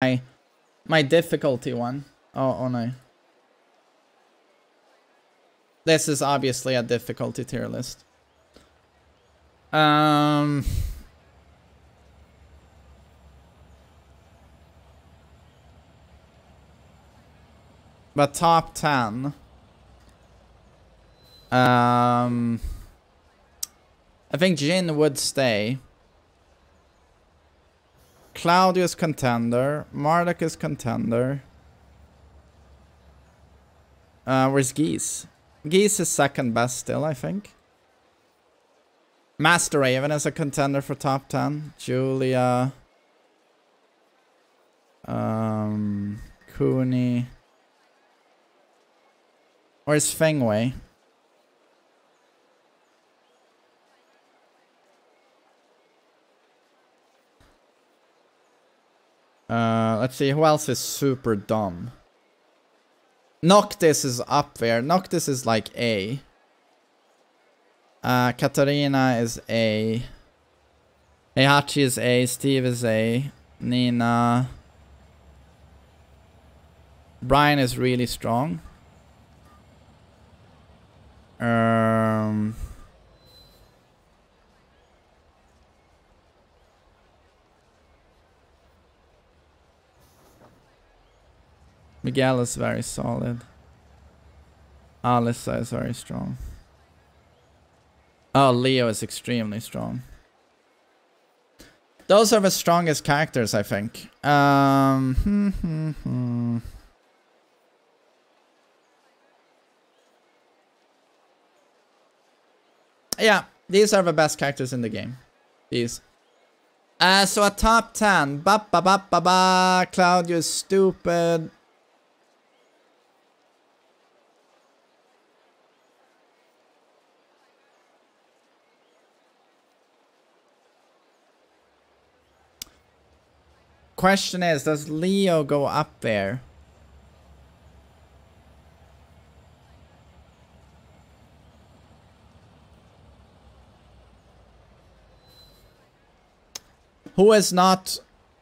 my difficulty one. Oh no. This is obviously a difficulty tier list. But top 10. I think Jin would stay. Claudio's contender. Marduk is contender. Where's Geese? Geese is second best still, I think. Master Raven is a contender for top 10. Julia. Cooney. Where's Fengwei? Let's see, who else is super dumb? Noctis is up there. Noctis is like A. Katarina is A. Heihachi is A. Steve is A. Nina. Brian is really strong. Miguel is very solid. Alyssa is very strong. Oh, Leo is extremely strong. Those are the strongest characters, I think. Yeah, these are the best characters in the game. These. So a top 10. Claudio is stupid. Question is, does Leo go up there? Who is not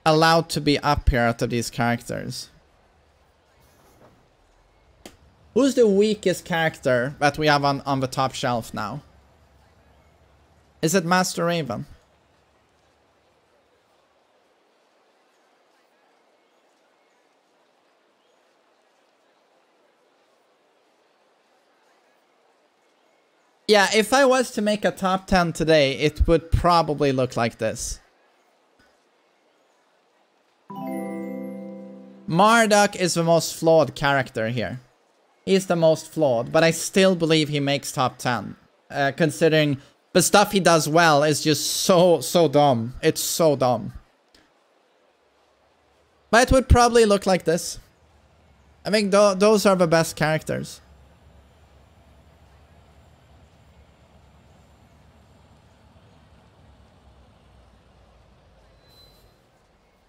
allowed to be up here out of these characters? Who's the weakest character that we have on the top shelf now? Is it Master Raven? Yeah, if I was to make a top 10 today, it would probably look like this. Marduk is the most flawed character here. He's the most flawed, but I still believe he makes top 10. Considering the stuff he does well is just so dumb. It's so dumb. But it would probably look like this. I think those are the best characters.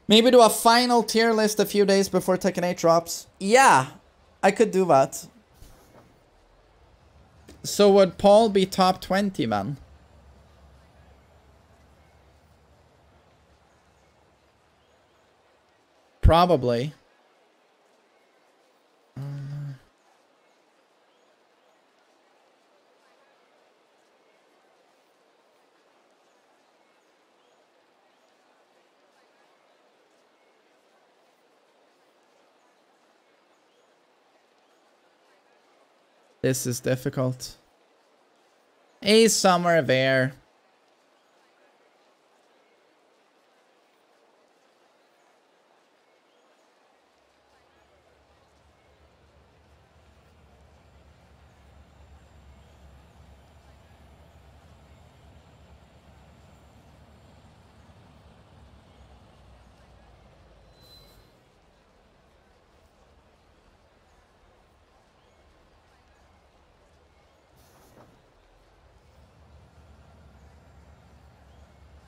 Maybe do a final tier list a few days before Tekken 8 drops. Yeah, I could do that. So would Paul be top 20, man? Probably. This is difficult. He's somewhere there.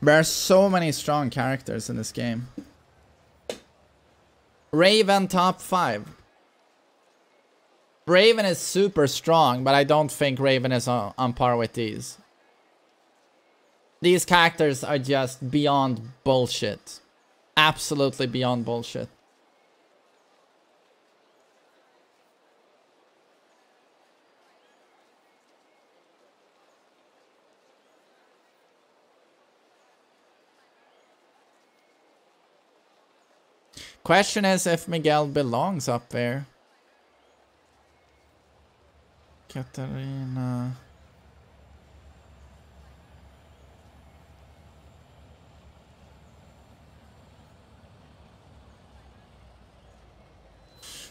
There are so many strong characters in this game. Raven top 5. Raven is super strong, but I don't think Raven is on par with these. These characters are just beyond bullshit. Absolutely beyond bullshit. Question is if Miguel belongs up there. Katarina.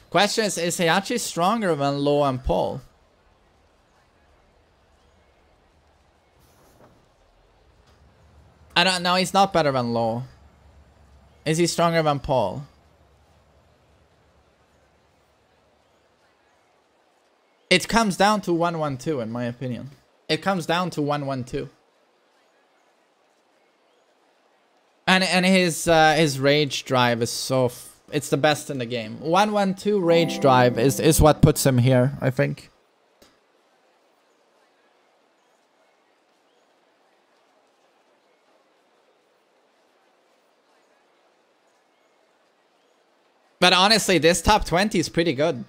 Question is he actually stronger than Lo and Paul? I don't know, he's not better than Lo. Is he stronger than Paul? It comes down to 1-1-2 in my opinion. It comes down to 1-1-2. And his rage drive is so it's the best in the game. 1-1-2 rage drive is what puts him here, I think. But honestly, this top 20 is pretty good.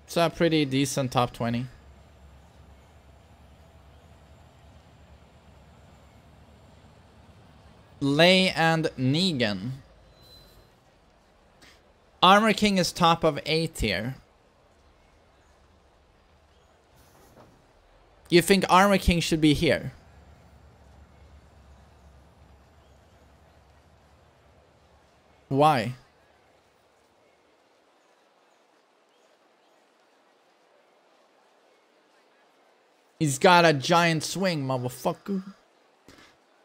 It's a pretty decent top 20. Lei and Negan. Armor King is top of A tier. You think Armor King should be here? Why? He's got a giant swing, motherfucker.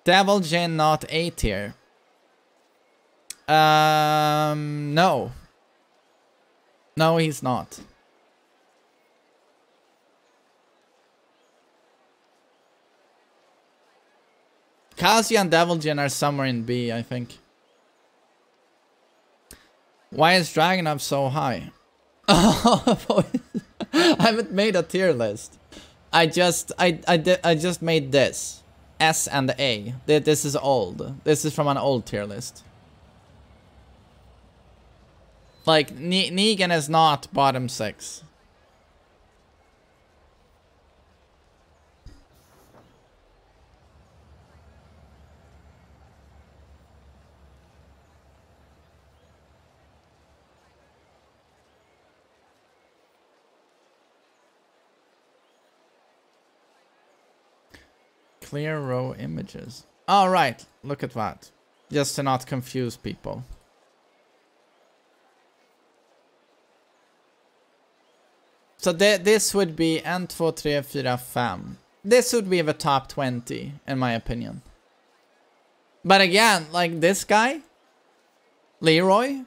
Devil Jin not A tier. No. No, he's not. Kazuya and Devil Jin are somewhere in B, I think. Why is Dragunov so high? Oh, I haven't made a tier list. I just made this. S and A. This is old. This is from an old tier list. Like, Negan is not bottom 6. Clear row images. All right, look at that. Just to not confuse people. So this would be 1, 2, 3, 4, 5. This would be the top 20, in my opinion. But again, like this guy, Leroy.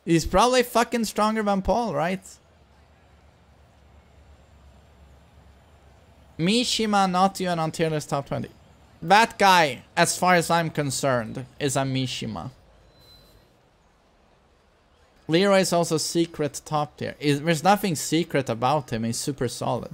He's probably fucking stronger than Paul, right? Mishima not even on tier list top 20. That guy, as far as I'm concerned, is a Mishima. Leroy is also secret top tier. There's nothing secret about him. He's super solid.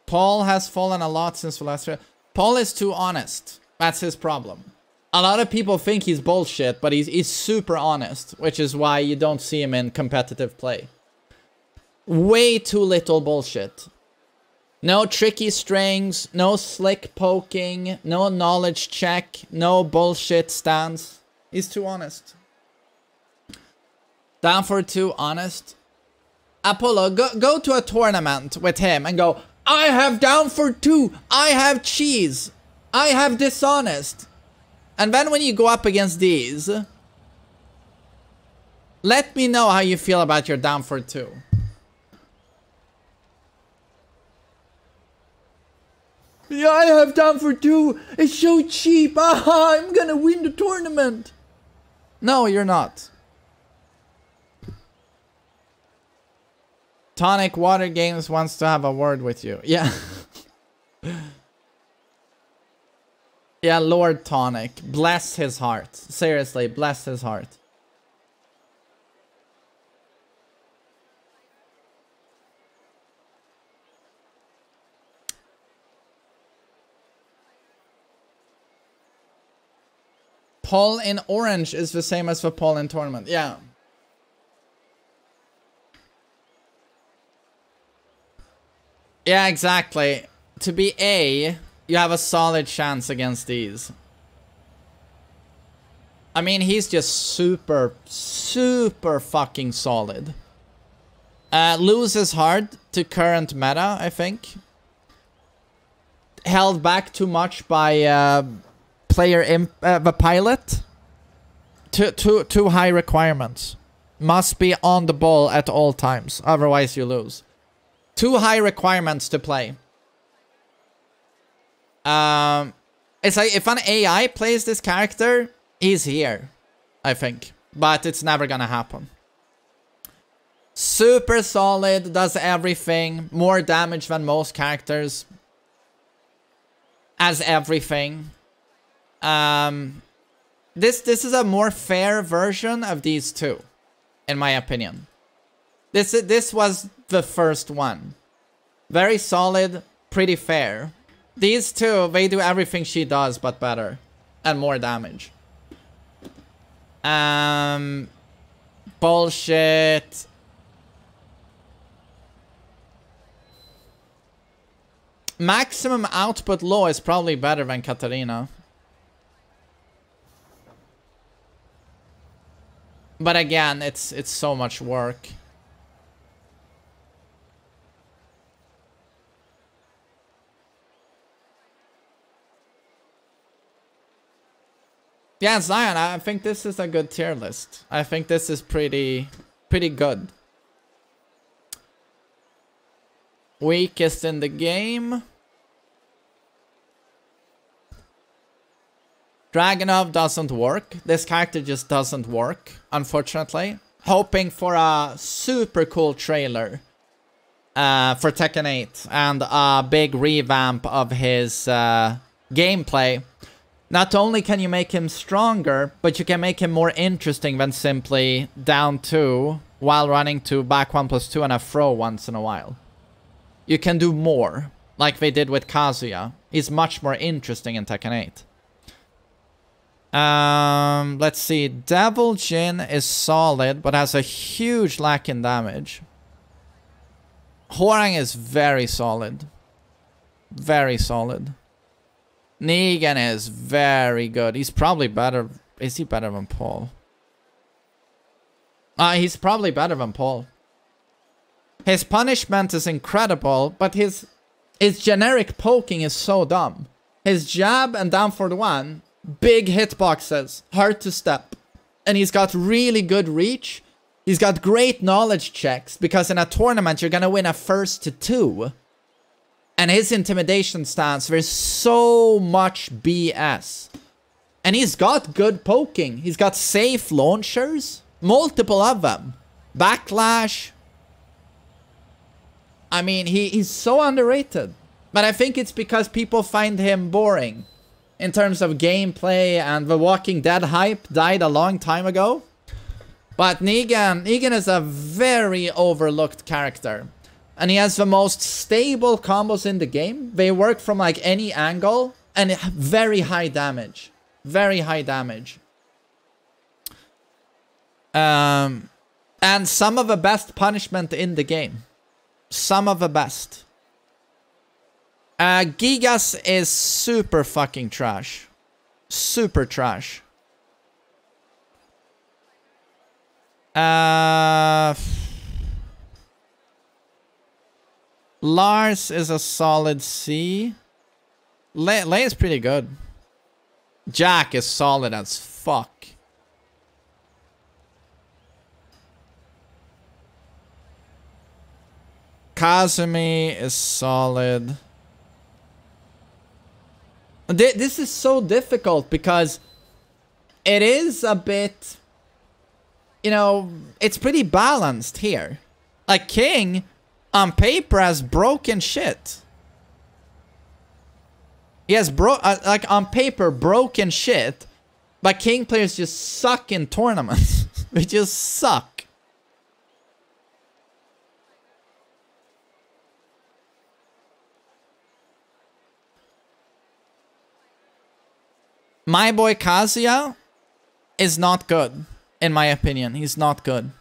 Paul has fallen a lot since the last year. Paul is too honest. That's his problem. A lot of people think he's bullshit, but he's super honest, which is why you don't see him in competitive play. Way too little bullshit. No tricky strings, no slick poking, no knowledge check, no bullshit stance. He's too honest. Down for too honest. Apollo, go to a tournament with him and go, I have down for 2. I have cheese. I have dishonest. And then when you go up against these, let me know how you feel about your down for 2. Yeah, I have down for 2. It's so cheap. Ah, I'm gonna win the tournament. No, you're not. Tonic Water Games wants to have a word with you. Yeah. Yeah, Lord Tonic. Bless his heart. Seriously, bless his heart. Paul in orange is the same as for Paul in tournament. Yeah. Yeah, exactly. To be A, you have a solid chance against these. I mean, he's just super, super fucking solid. Loses hard to current meta, I think. Held back too much by the pilot. Too high requirements. Must be on the ball at all times, otherwise you lose. Too high requirements to play. It's like if an AI plays this character, he's here, I think. But it's never gonna happen. Super solid, does everything. More damage than most characters. As everything. This is a more fair version of these two, in my opinion. This was the first one. Very solid, pretty fair. These two, they do everything she does, but better. And more damage. Bullshit. Maximum output low is probably better than Katarina. But again, it's so much work. Yeah, Zion, I think this is a good tier list. I think this is pretty good. Weakest in the game. Dragunov doesn't work. This character just doesn't work, unfortunately. Hoping for a super cool trailer for Tekken 8 and a big revamp of his gameplay. Not only can you make him stronger, but you can make him more interesting than simply down 2 while running to back 1+2 and a throw once in a while. You can do more, like they did with Kazuya. He's much more interesting in Tekken 8. Let's see. Devil Jin is solid, but has a huge lack in damage. Hwoarang is very solid. Very solid. Negan is very good. He's probably better. Is he better than Paul? He's probably better than Paul. His punishment is incredible, but his generic poking is so dumb. His jab and down for the one, big hitboxes, hard to step. And he's got really good reach. He's got great knowledge checks, because in a tournament you're gonna win a first to 2. And his intimidation stance, there's so much BS. And he's got good poking. He's got safe launchers. Multiple of them. Backlash. I mean, he's so underrated. But I think it's because people find him boring. In terms of gameplay, and the Walking Dead hype died a long time ago. But Negan is a very overlooked character. And he has the most stable combos in the game. They work from like any angle. And very high damage. Very high damage. And some of the best punishment in the game. Some of the best. Gigas is super fucking trash. Super trash. Lars is a solid C. Lei is pretty good. Jack is solid as fuck. Kazumi is solid. This is so difficult because it is a bit, you know, it's pretty balanced here. Like King on paper has broken shit. He has like on paper broken shit, but King players just suck in tournaments. They just suck. My boy Kazuya, is not good, in my opinion. He's not good.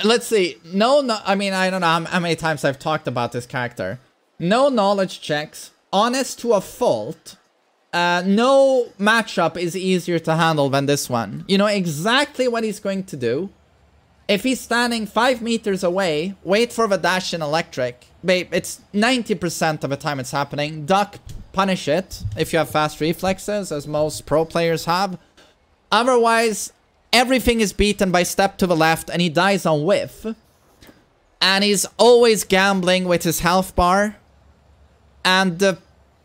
Let's see. I mean, I don't know how many times I've talked about this character. No knowledge checks. Honest to a fault. No matchup is easier to handle than this one. You know exactly what he's going to do. If he's standing 5 meters away, wait for the dash in electric. Babe, it's 90% of the time it's happening. Duck, punish it if you have fast reflexes, as most pro players have. Otherwise, everything is beaten by step to the left and he dies on whiff. And he's always gambling with his health bar. And the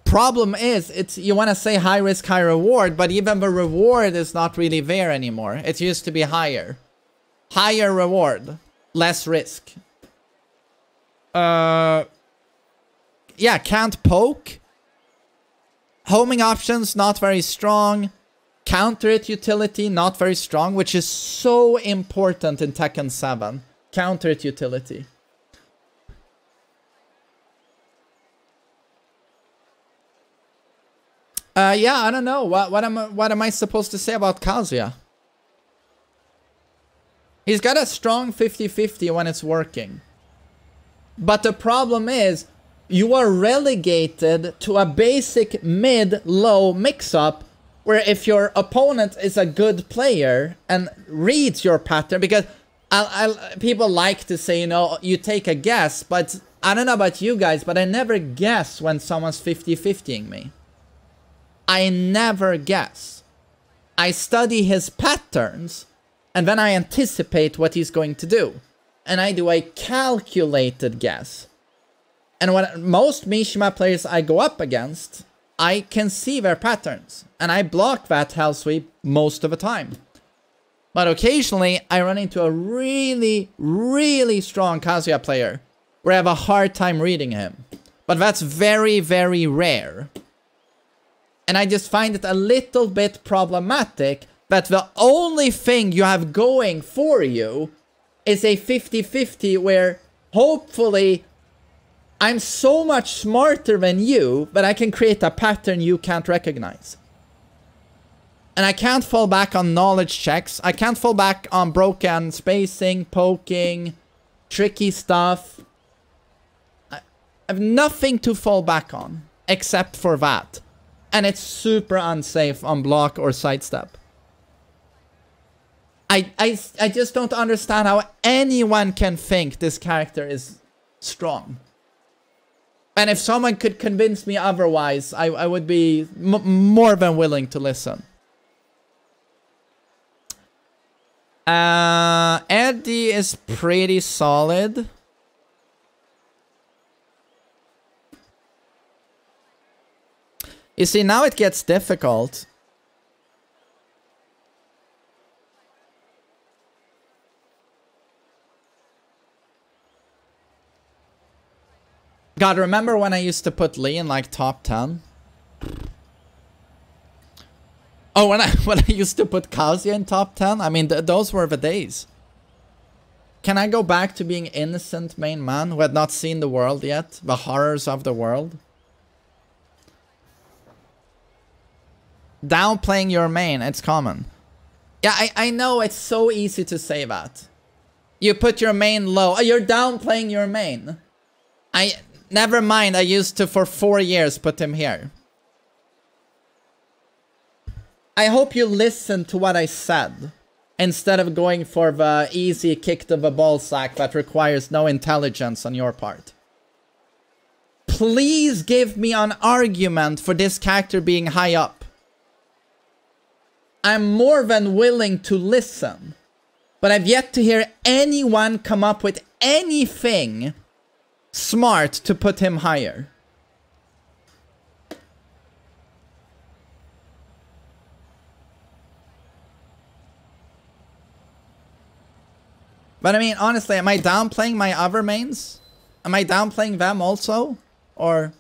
problem is, you want to say high risk, high reward, but even the reward is not really there anymore. It used to be higher. Higher reward, less risk. Yeah, can't poke. Homing options, not very strong. Counter it utility, not very strong, which is so important in Tekken 7. Counter it utility. Yeah, I don't know. What am I supposed to say about Kazuya? He's got a strong 50-50 when it's working. But the problem is, you are relegated to a basic mid-low mix-up where if your opponent is a good player and reads your pattern, because people like to say, you know, you take a guess, but I don't know about you guys, but I never guess when someone's 50-50ing me. I never guess. I study his patterns, and then I anticipate what he's going to do. And I do a calculated guess. And when most Mishima players I go up against, I can see their patterns. And I block that hell sweep most of the time. But occasionally, I run into a really, really strong Kazuya player where I have a hard time reading him. But that's very, very rare. And I just find it a little bit problematic that the only thing you have going for you is a 50-50 where hopefully I'm so much smarter than you that I can create a pattern you can't recognize. And I can't fall back on knowledge checks. I can't fall back on broken spacing, poking, tricky stuff. I have nothing to fall back on except for that. And it's super unsafe on block or sidestep. I just don't understand how anyone can think this character is strong. And if someone could convince me otherwise, I would be more than willing to listen. Eddie is pretty solid. You see, now it gets difficult. God, remember when I used to put Lee in like top 10? Oh, when I used to put Kazuya in top 10? I mean, those were the days. Can I go back to being innocent main man who had not seen the world yet? The horrors of the world? Downplaying your main, it's common. Yeah, I know it's so easy to say that. You put your main low. Oh, you're downplaying your main. Never mind, I used to for 4 years put him here. I hope you listened to what I said, instead of going for the easy kick to the ball sack that requires no intelligence on your part. Please give me an argument for this character being high up. I'm more than willing to listen, but I've yet to hear anyone come up with anything smart to put him higher. But I mean, honestly, am I downplaying my other mains? Am I downplaying them also? Or...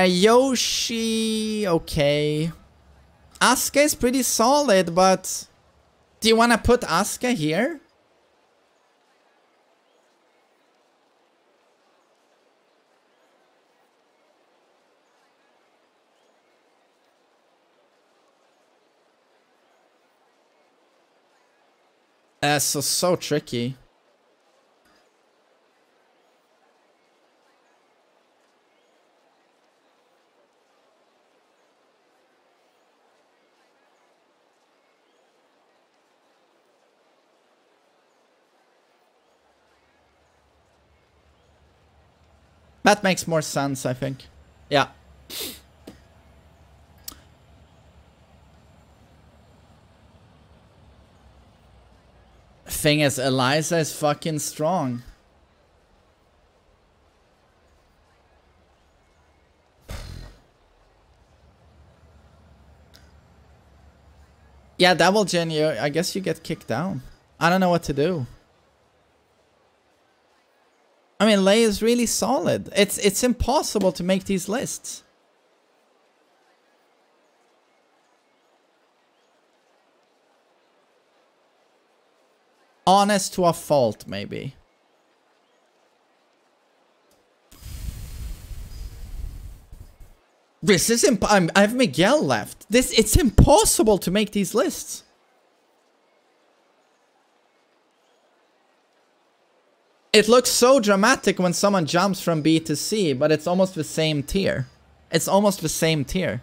Yoshi... okay. Asuka is pretty solid, but... do you want to put Asuka here? So tricky. That makes more sense, I think. Yeah. Thing is, Eliza is fucking strong. Yeah, Double Jin, I guess you get kicked down. I don't know what to do. I mean, Lei is really solid. It's impossible to make these lists. Honest to a fault, maybe. This is I have Miguel left. It's impossible to make these lists. It looks so dramatic when someone jumps from B to C, but it's almost the same tier. It's almost the same tier.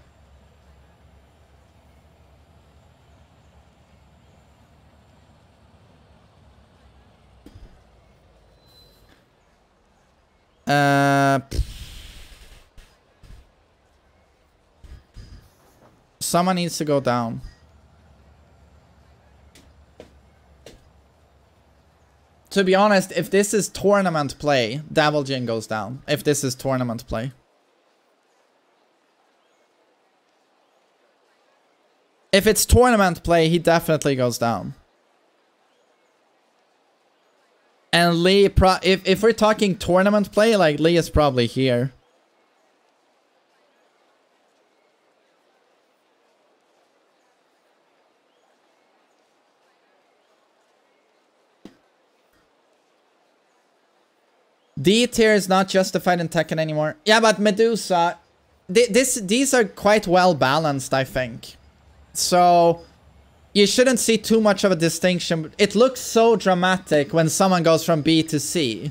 Someone needs to go down. To be honest, if this is tournament play, Devil Jin goes down. If this is tournament play. If it's tournament play, he definitely goes down. And Lee, if we're talking tournament play, like Lee is probably here. D tier is not justified in Tekken anymore. Yeah, but Medusa, these are quite well balanced, I think. So you shouldn't see too much of a distinction. It looks so dramatic when someone goes from B to C,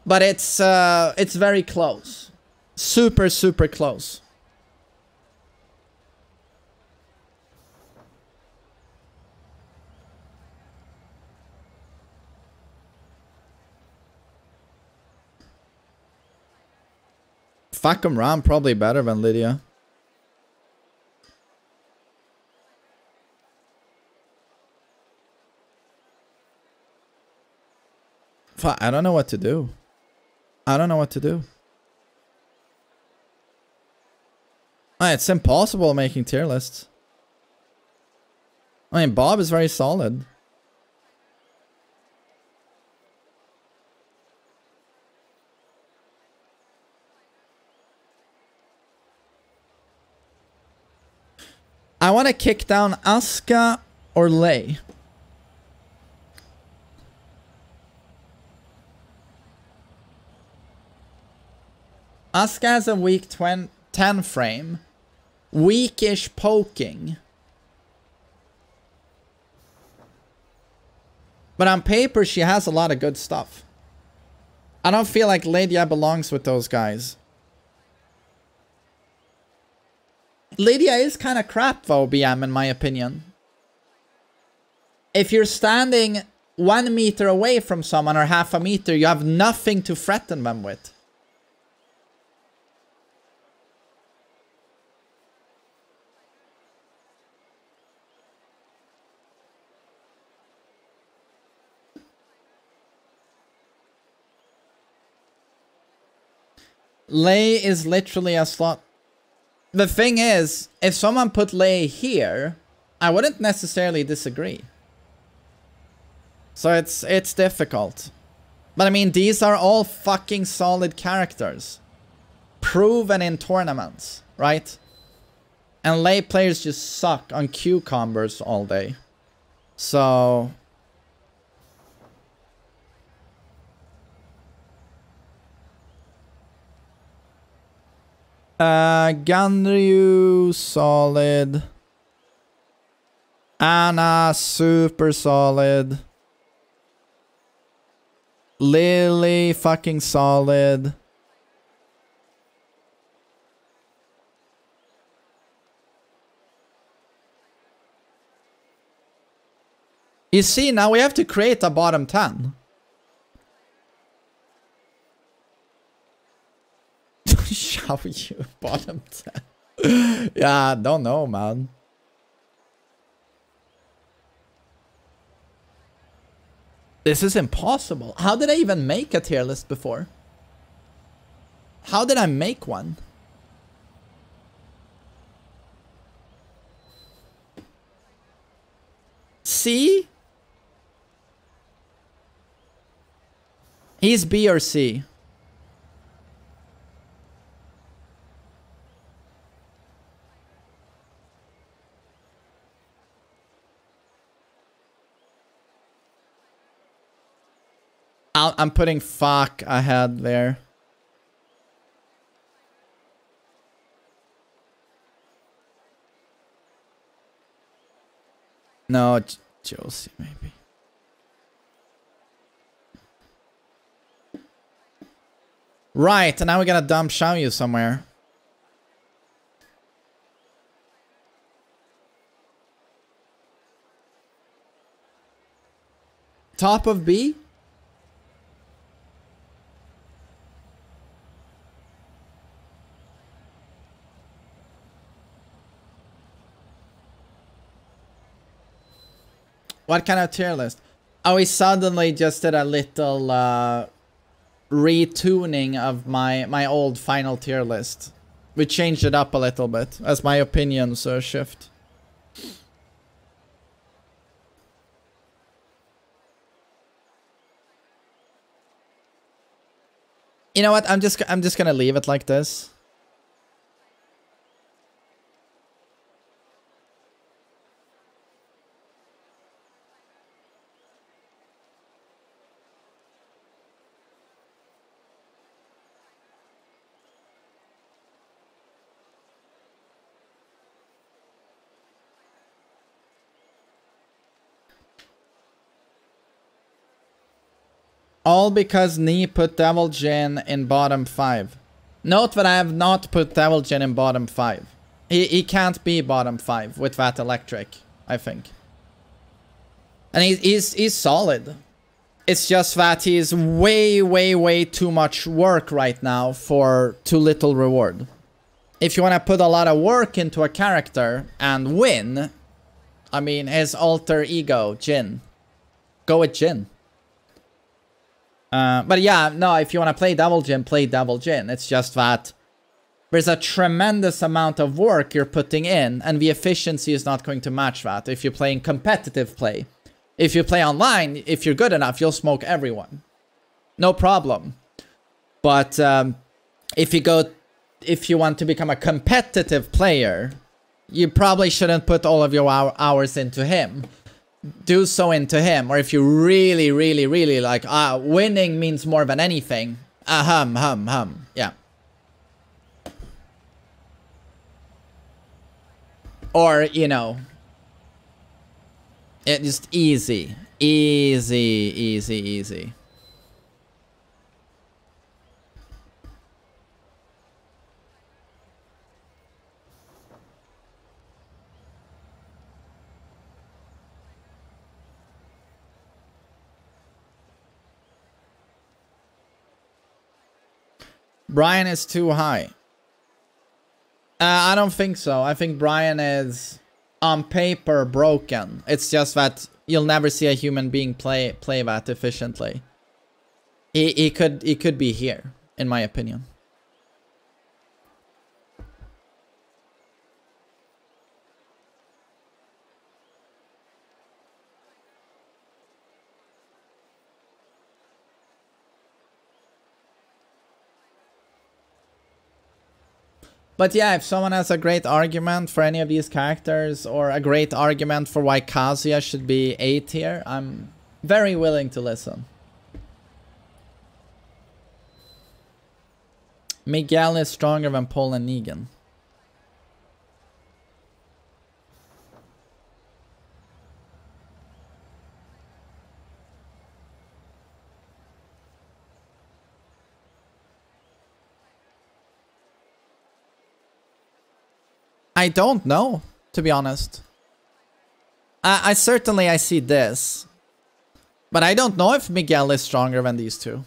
but it's very close, super close. Fuck 'em Ram probably better than Lydia. Fuck, I don't know what to do. I don't know what to do. It's impossible making tier lists. I mean, Bob is very solid. I want to kick down Asuka or Lei. Asuka has a weak 10 frame. Weakish poking. But on paper, she has a lot of good stuff. I don't feel like Lydia belongs with those guys. Lydia is kind of crap though, BM, in my opinion. If you're standing 1 meter away from someone or half a meter, you have nothing to threaten them with. Lei is literally a slot. The thing is, if someone put Lei here, I wouldn't necessarily disagree. So it's difficult. But I mean, these are all fucking solid characters. Proven in tournaments, right? And Lei players just suck on Q combos all day. So... Ganryu, solid. Anna, super solid. Lily, fucking solid. You see, now we have to create a bottom 10. Shall you bottom 10? Yeah, don't know, man. This is impossible. How did I even make a tier list before? How did I make one? C? He's B or C. I'm putting fuck ahead there. No, Josie maybe. Right, and now we're gonna dump Xiaoyu somewhere. Top of B? What kind of tier list? Oh, we suddenly just did a little retuning of my old final tier list. We changed it up a little bit as my opinions shift. You know what? I'm just gonna leave it like this. All because Ni put Devil Jin in bottom 5. Note that I have not put Devil Jin in bottom 5. He can't be bottom 5 with that electric, I think. And he's solid. It's just that he's way too much work right now for too little reward. If you want to put a lot of work into a character and win, I mean, his alter ego, Jin. Go with Jin. But yeah, no, if you want to play Devil Jin, play Devil Jin. It's just that there's a tremendous amount of work you're putting in, and the efficiency is not going to match that if you're playing competitive play. If you play online, if you're good enough, you'll smoke everyone. No problem. But if you want to become a competitive player, you probably shouldn't put all of your hours into him. Do so into him, or if you really like winning means more than anything, yeah, or you know, it just easy. Brian is too high. I don't think so. I think Brian is on paper broken. It's just that you'll never see a human being play that efficiently. He could be here, in my opinion. But yeah, if someone has a great argument for any of these characters, or a great argument for why Kazuya should be A tier, I'm very willing to listen. Miguel is stronger than Paul and Negan. I don't know, to be honest. I certainly see this. But I don't know if Miguel is stronger than these two.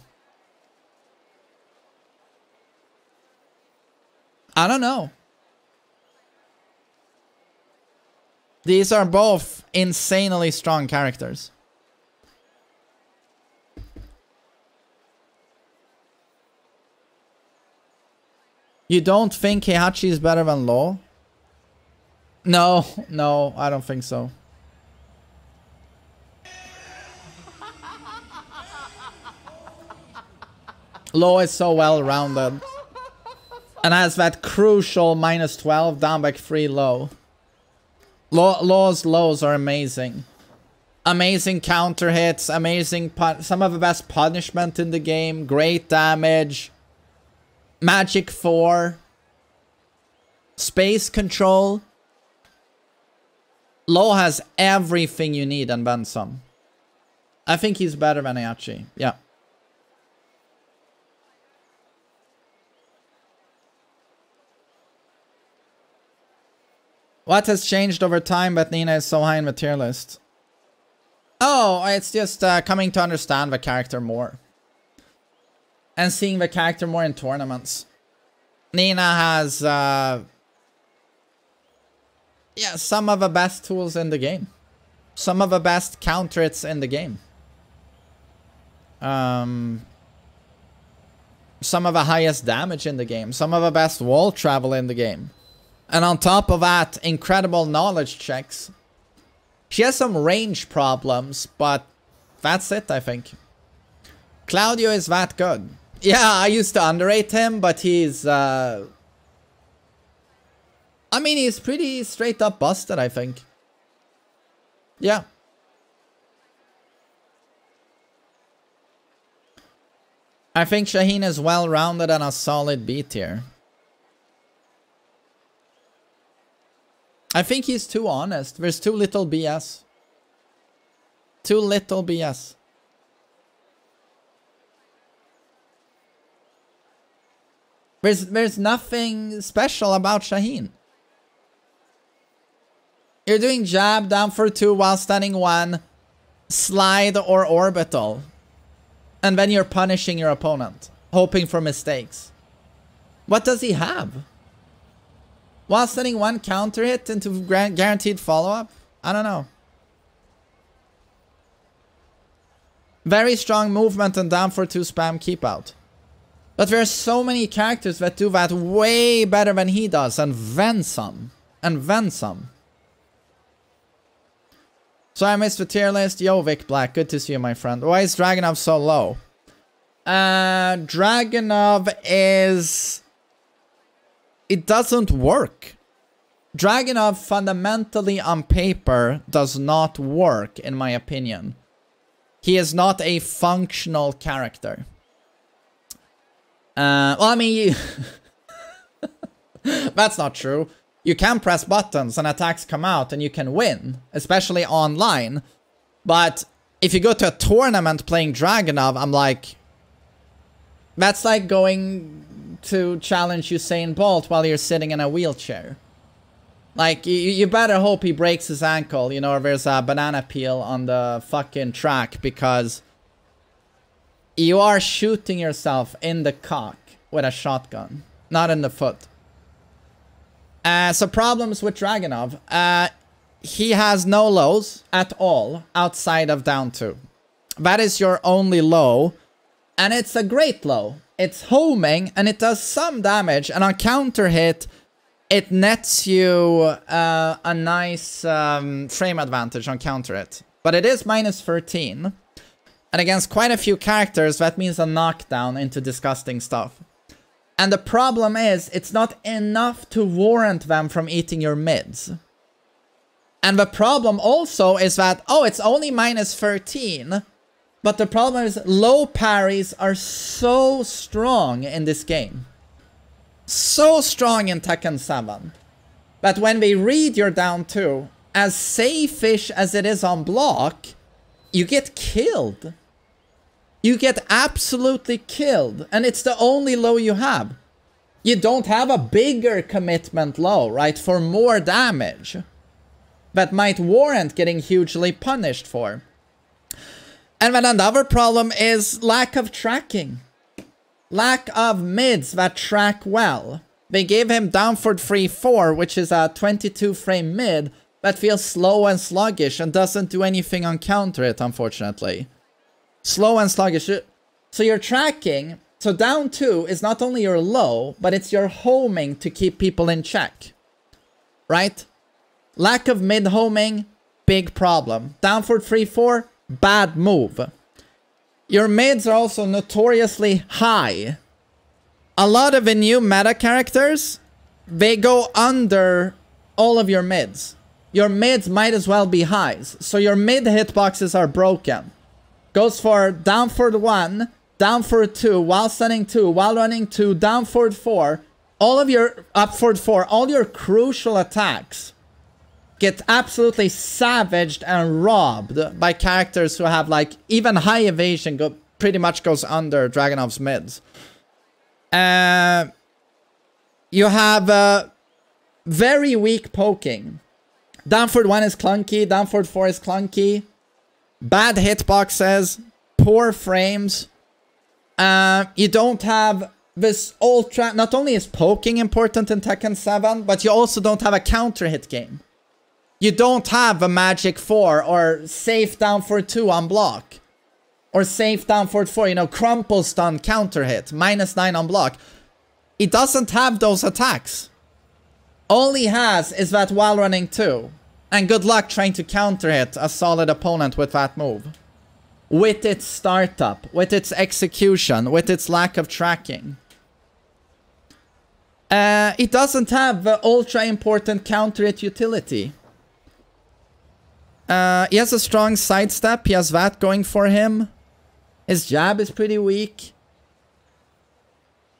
I don't know. These are both insanely strong characters. You don't think Heihachi is better than Law? No, no, I don't think so. Law is so well-rounded. And has that crucial -12 down back 3 low. Law's lows are amazing. Amazing counter hits, amazing some of the best punishment in the game, great damage. Magic 4. Space control. Law has everything you need and then some. I think he's better than Heihachi. Yeah. What has changed over time that Nina is so high in the tier list? Oh, it's just coming to understand the character more. And seeing the character more in tournaments. Nina has, yeah, some of the best tools in the game. Some of the best counter hits in the game. Some of the highest damage in the game. Some of the best wall travel in the game. And on top of that, incredible knowledge checks. She has some range problems, but that's it, I think. Claudio is that good. Yeah, I used to underrate him, but he's, I mean, he's pretty straight up busted, I think. Yeah. I think Shaheen is well-rounded and a solid B tier. I think he's too honest. There's too little BS. Too little BS. There's nothing special about Shaheen. You're doing jab down for 2 while stunning 1, slide or orbital. And then you're punishing your opponent, hoping for mistakes. What does he have? While sending 1 counter hit into guaranteed follow-up? I don't know. Very strong movement and down for 2 spam keep out. But there are so many characters that do that way better than he does, and then some. And then some. So I missed the tier list. Yo, Vic Black, good to see you, my friend. Why is Dragunov so low? Dragunov is... It doesn't work. Dragunov fundamentally on paper does not work, in my opinion. He is not a functional character. Well, I mean, that's not true. You can press buttons and attacks come out and you can win, especially online. But if you go to a tournament playing Dragunov, I'm like... That's like going to challenge Usain Bolt while you're sitting in a wheelchair. Like, you better hope he breaks his ankle, you know, or there's a banana peel on the fucking track, because you are shooting yourself in the cock with a shotgun, not in the foot. So problems with Dragunov. He has no lows at all outside of down 2. That is your only low. And it's a great low. It's homing and it does some damage. And on counter hit, it nets you a nice frame advantage on counter hit. But it is -13. And against quite a few characters, that means a knockdown into disgusting stuff. And the problem is, it's not enough to warrant them from eating your mids. And the problem also is that, oh, it's only -13. But the problem is, low parries are so strong in this game. So strong in Tekken 7. That when they read your down 2, as safe-ish as it is on block, you get killed. You get absolutely killed. And it's the only low you have. You don't have a bigger commitment low, right? For more damage. That might warrant getting hugely punished for. And then another problem is lack of tracking. Lack of mids that track well. They gave him downward 3-4, which is a 22 frame mid that feels slow and sluggish and doesn't do anything on counter it, unfortunately. Slow and sluggish. So your tracking, so down 2 is not only your low, but it's your homing to keep people in check. Right? Lack of mid homing, big problem. Downward 3-4, bad move. Your mids are also notoriously high. A lot of the new meta characters, they go under all of your mids. Your mids might as well be highs. So your mid hitboxes are broken. Goes for down forward 1, down forward 2, while stunning 2, while running 2, down forward 4. All of your up forward 4, all your crucial attacks get absolutely savaged and robbed by characters who have like even high evasion pretty much goes under Dragunov's mids. You have very weak poking. Down forward 1 is clunky, down forward 4 is clunky. Bad hitboxes, poor frames. You don't have this ultra... Not only is poking important in Tekken 7, but you also don't have a counter hit game. You don't have a magic 4 or safe down forward 2 on block. Or safe down forward 4, you know, crumple stun counter hit, -9 on block. He doesn't have those attacks. All he has is that while running 2. And good luck trying to counter hit a solid opponent with that move. With its startup, with its execution, with its lack of tracking. It doesn't have the ultra important counter hit utility. He has a strong sidestep, he has that going for him. His jab is pretty weak.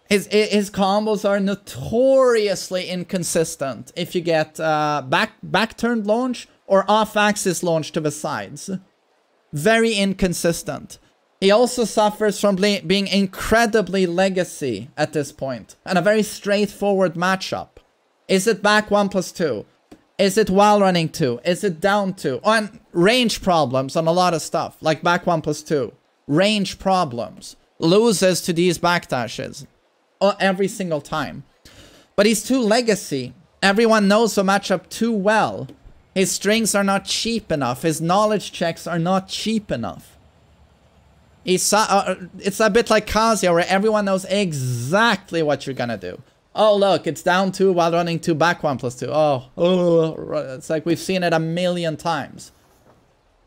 His combos are notoriously inconsistent if you get back-turned launch or off-axis launch to the sides. Very inconsistent. He also suffers from being incredibly legacy at this point. And a very straightforward matchup. Is it back 1+2? Is it while running 2? Is it down 2? On range problems on a lot of stuff. Like back 1+2. Range problems. Loses to these backdashes. Every single time. But he's too legacy. Everyone knows the matchup too well. His strings are not cheap enough. His knowledge checks are not cheap enough. It's a bit like Kazuya where everyone knows exactly what you're gonna do. Oh look, it's down 2 while running 2 back 1+2. Oh, it's like we've seen it a million times.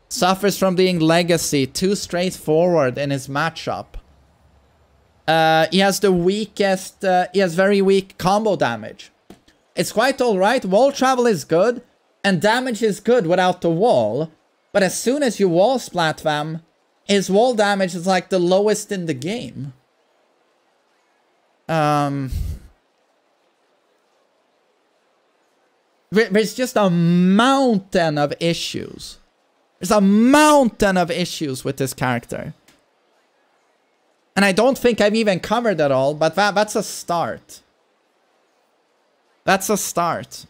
Suffers from being legacy, too straightforward in his matchup. He has the weakest, he has very weak combo damage. It's quite alright, wall travel is good, and damage is good without the wall. But as soon as you wall splat them, his wall damage is like the lowest in the game. There's just a mountain of issues. There's a mountain of issues with this character. And I don't think I've even covered it all, but that's a start. That's a start.